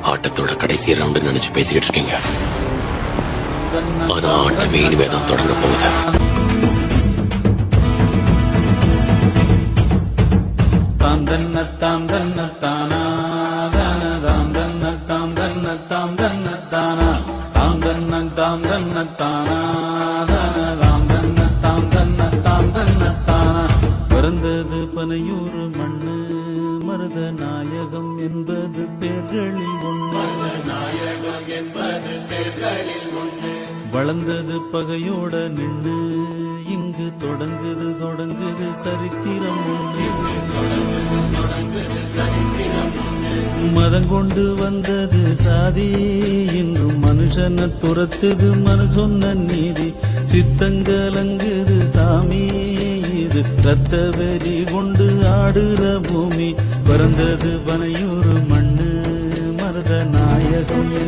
ஆட்டத்தோட கடைசி ரவுண்டு நினைச்சு பேசிக்கிட்டு இருக்கீங்க. ஆனா ஆட்டமே இனிமேதான் தொடங்க போகுது. பிறந்தது பனையூறு மண்ணு, மருத நாயகம் என்பது பேர்களில் ஒன்று. வளர்ந்தது பகையோட நின்று, இங்கு தொடங்குது சரித்திரம் ஒன்று. மதம் கொண்டு வந்தது சாதி, இன்றும் மனுஷனை துரத்துது மனு சொன்ன நீதி. சித்தங்கலங்குது சாமி, இது ரத்த வெறி கொண்டு ஆடுற பூமி. பிறந்தது பனையூறு மண்ணு, மருத நாயகம்.